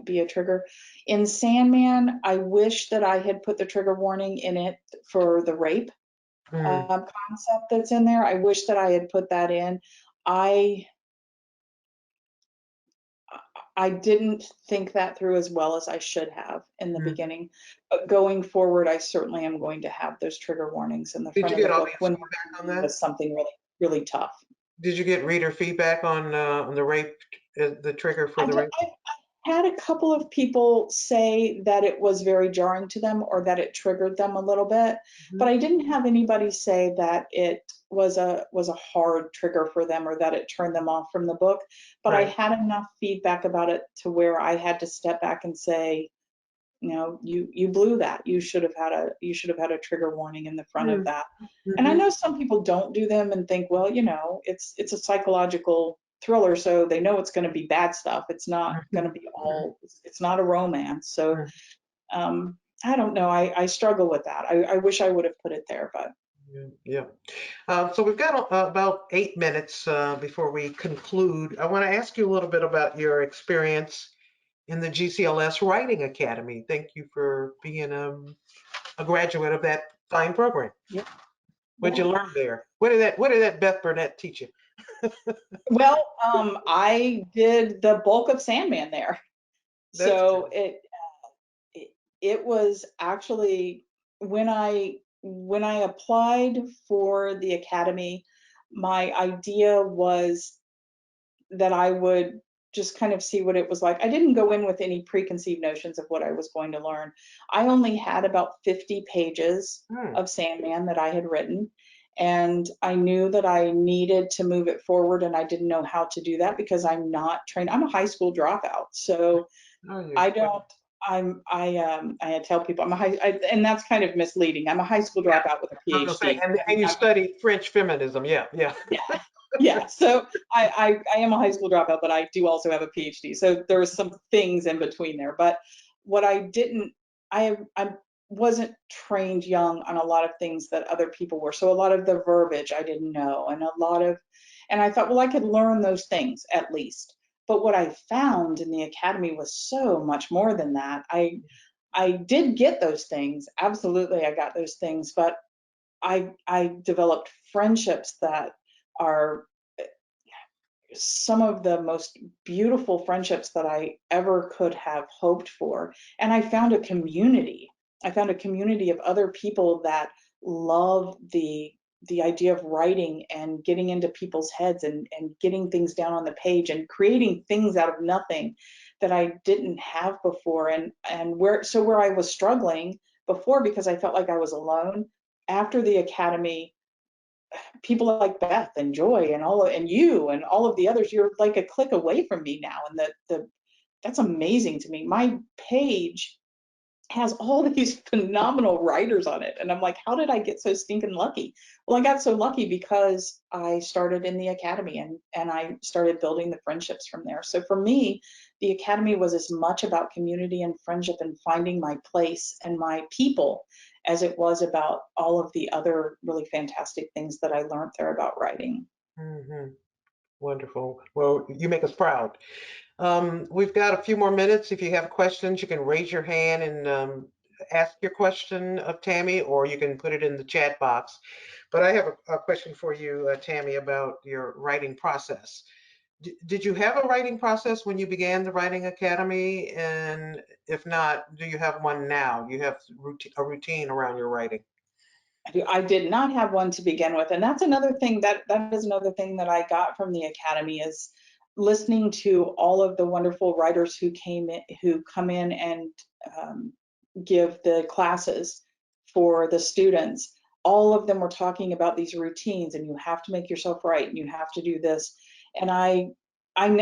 be a trigger. In Sandman, I wish that I had put the trigger warning in it for the rape concept that's in there. I wish that I had put that in. I didn't think that through as well as I should have in the beginning. But going forward, I certainly am going to have those trigger warnings in the front of the book when we're dealing with something really, really tough. Did you get reader feedback on the rape, the trigger for the rape? I had a couple of people say that it was very jarring to them, or that it triggered them a little bit, but I didn't have anybody say that it was a hard trigger for them, or that it turned them off from the book. But I had enough feedback about it to where I had to step back and say, you blew that. You should have had a trigger warning in the front of that. And I know some people don't do them and think, well, it's a psychological thriller, so they know it's going to be bad stuff. It's not going to be it's not a romance. So I don't know. I struggle with that. I wish I would have put it there, but. So we've got about 8 minutes before we conclude. I want to ask you a little bit about your experience in the GCLS Writing Academy. Thank you for being a graduate of that fine program. What'd you learn there? What did that Beth Burnett teach you? Well, I did the bulk of Sandman there. That's So good. it was actually when I applied for the academy, my idea was that I would just kind of see what it was like. I didn't go in with any preconceived notions of what I was going to learn. I only had about 50 pages Hmm. of Sandman that I had written, and I knew that I needed to move it forward, and I didn't know how to do that because I'm not trained. I'm a high school dropout, so Oh, you. I don't. I tell people and that's kind of misleading. I'm a high school Yeah. dropout with a I was gonna say, PhD. and you studied French feminism. Yeah, yeah. Yeah, so I am a high school dropout, but I do also have a PhD. So there was some things in between there. But what I didn't, I wasn't trained young on a lot of things that other people were. So a lot of the verbiage I didn't know, and I thought, well, I could learn those things at least. But what I found in the academy was so much more than that. I did get those things. Absolutely, I got those things, but I developed friendships that are some of the most beautiful friendships that I ever could have hoped for. And I found a community. I found a community of other people that love the idea of writing and getting into people's heads and getting things down on the page and creating things out of nothing that I didn't have before. And where I was struggling before because I felt like I was alone, after the academy, people like Beth and Joy and you and all of the others, you're like a click away from me now. And that's amazing to me. My page has all these phenomenal writers on it. And I'm like, how did I get so stinking lucky? Well, I got so lucky because I started in the academy and I started building the friendships from there. So for me, the academy was as much about community and friendship and finding my place and my people as it was about all of the other really fantastic things that I learned there about writing. Hmm. Wonderful. Well, you make us proud. We've got a few more minutes. If you have questions, you can raise your hand and ask your question of Tammy, or you can put it in the chat box. But I have a question for you, Tammy, about your writing process. Did you have a writing process when you began the Writing Academy? And if not, do you have one now? You have a routine around your writing? I did not have one to begin with, and that's another thing that is another thing that I got from the academy is listening to all of the wonderful writers who come in and give the classes for the students. All of them were talking about these routines, and you have to make yourself right, and you have to do this. And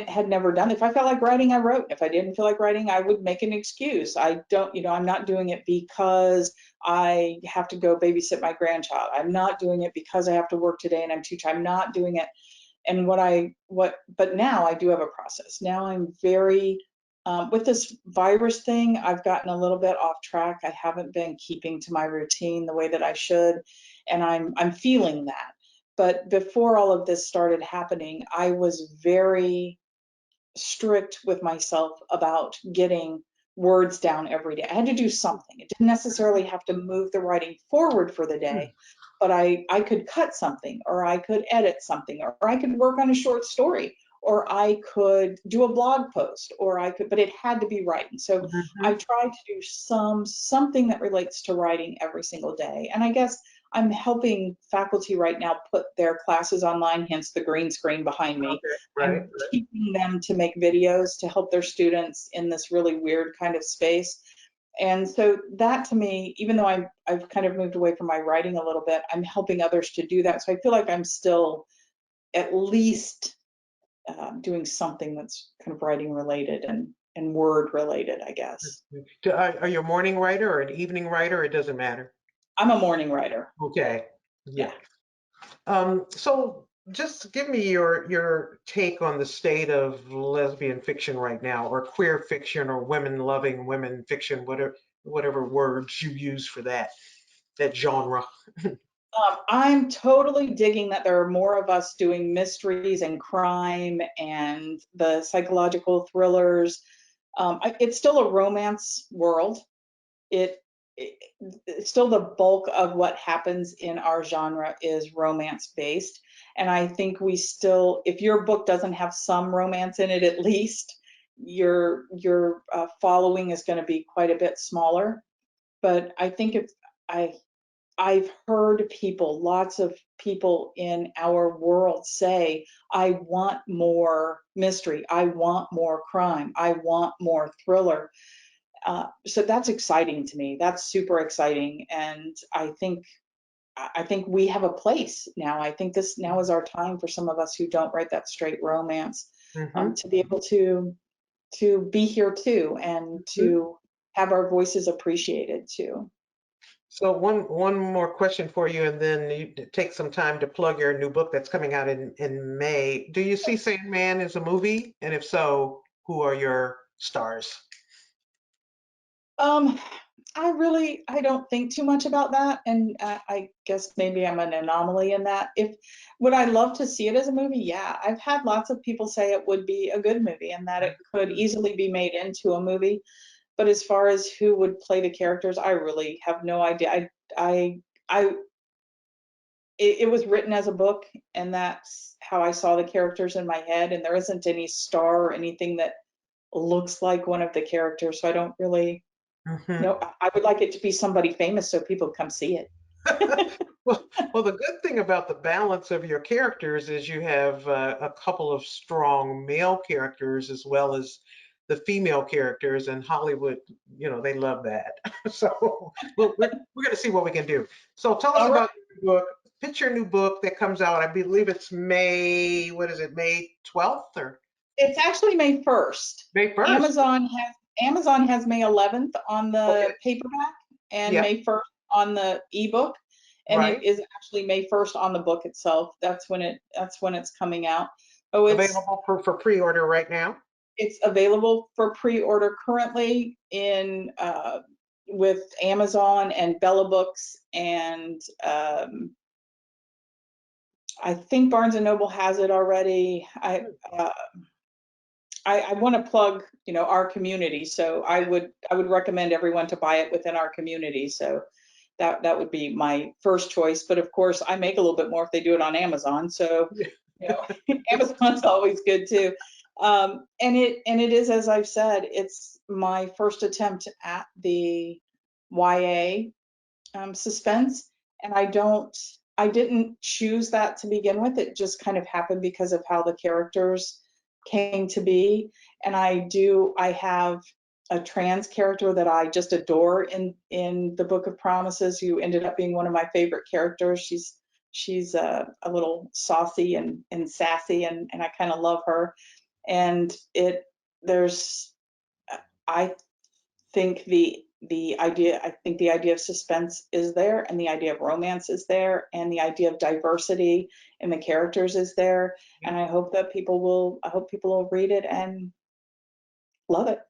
had never done it. If I felt like writing, I wrote. If I didn't feel like writing, I would make an excuse. I don't, I'm not doing it because I have to go babysit my grandchild. I'm not doing it because I have to work today and I'm too tired. I'm not doing it. And but now I do have a process. Now I'm very, with this virus thing, I've gotten a little bit off track. I haven't been keeping to my routine the way that I should. And I'm feeling that. But before all of this started happening, I was very strict with myself about getting words down every day. I had to do something. It didn't necessarily have to move the writing forward for the day, but I could cut something, or I could edit something, or I could work on a short story, or I could do a blog post, but it had to be writing. So I Mhm. tried to do something that relates to writing every single day. And I guess I'm helping faculty right now put their classes online, hence the green screen behind me. Okay, right. I'm teaching them to make videos to help their students in this really weird kind of space. And so that to me, even though I've kind of moved away from my writing a little bit, I'm helping others to do that. So I feel like I'm still at least doing something that's kind of writing related and word related, I guess. Are you a morning writer or an evening writer? It doesn't matter. I'm a morning writer. Okay. Yeah. Yeah. So just give me your take on the state of lesbian fiction right now, or queer fiction, or women loving women fiction, whatever words you use for that genre. I'm totally digging that there are more of us doing mysteries and crime and the psychological thrillers. It's still a romance world. It still the bulk of what happens in our genre is romance based. And I think we still, if your book doesn't have some romance in it, at least your following is going to be quite a bit smaller. But I think if I've heard people, lots of people in our world say, I want more mystery, I want more crime, I want more thriller. So that's exciting to me. That's super exciting. And I think we have a place now. I think this now is our time for some of us who don't write that straight romance, to be able to be here too, and to have our voices appreciated too. So one more question for you, and then you take some time to plug your new book that's coming out in May. Do you see Sandman as a movie? And if so, who are your stars? I don't think too much about that, and I guess maybe I'm an anomaly in that. Would I love to see it as a movie? Yeah, I've had lots of people say it would be a good movie and that it could easily be made into a movie. But as far as who would play the characters, I really have no idea. It was written as a book, and that's how I saw the characters in my head. And there isn't any star or anything that looks like one of the characters, so I don't really know. I would like it to be somebody famous so people come see it. Well, the good thing about the balance of your characters is you have a couple of strong male characters as well as the female characters, and Hollywood, they love that. So we're going to see what we can do. So tell us All right. about your book. Pitch your new book that comes out. I believe it's May, what is it, May 12th or? It's actually May 1st. May 1st. Amazon has May 11th on the paperback and Yeah. May 1st on the ebook. And Right. it is actually May 1st on the book itself. That's when it's coming out. Oh, Available for pre-order right now. It's available for pre-order currently in with Amazon and Bella Books, and I think Barnes and Noble has it already. I want to plug, our community, so I would recommend everyone to buy it within our community. So that would be my first choice. But of course, I make a little bit more if they do it on Amazon. So Amazon's always good too. And it is, as I've said, it's my first attempt at the YA suspense, and I didn't choose that to begin with. It just kind of happened because of how the characters came to be. And I have a trans character that I just adore in the Book of Promises, who ended up being one of my favorite characters. She's a little saucy and sassy, and I kind of love her. And I think the idea of suspense is there, and the idea of romance is there, and the idea of diversity in the characters is there. And I hope people will read it and love it.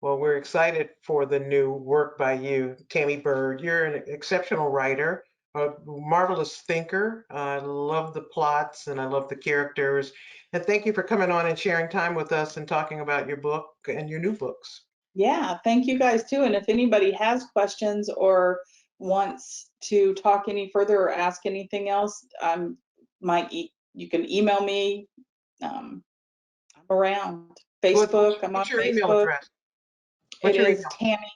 Well, we're excited for the new work by you, Tammy Bird. You're an exceptional writer, a marvelous thinker. I love the plots and I love the characters. And thank you for coming on and sharing time with us and talking about your book and your new books. Yeah, thank you guys too. And if anybody has questions or wants to talk any further or ask anything else, you can email me. I'm around Facebook. I'm on What's your email Facebook. address? It is Tammy.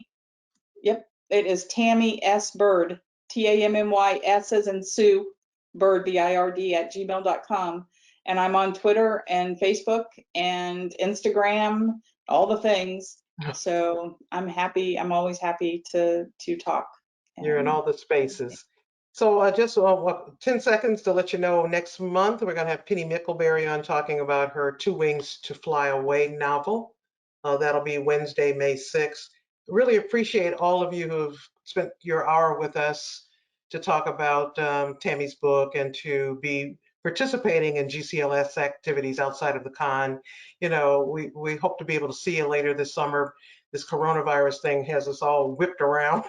Yep, it is Tammy S. Bird, TAMMY as in Sue, Bird, BIRD @gmail.com. And I'm on Twitter and Facebook and Instagram, all the things. So I'm always happy to talk. You're in all the spaces. So just 10 seconds to let you know, next month we're going to have Penny Mickleberry on talking about her Two Wings to Fly Away novel. That'll be Wednesday, May 6th. Really appreciate all of you who've spent your hour with us to talk about Tammy's book and to be participating in GCLS activities outside of the con. We hope to be able to see you later this summer. This coronavirus thing has us all whipped around,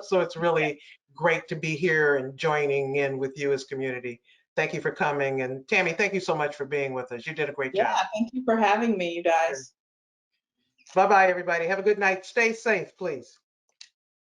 so it's really great to be here and joining in with you as community. Thank you for coming. And Tammy, thank you so much for being with us. You did a great job. Yeah, thank you for having me, you guys. Bye-bye, everybody. Have a good night. Stay safe, please.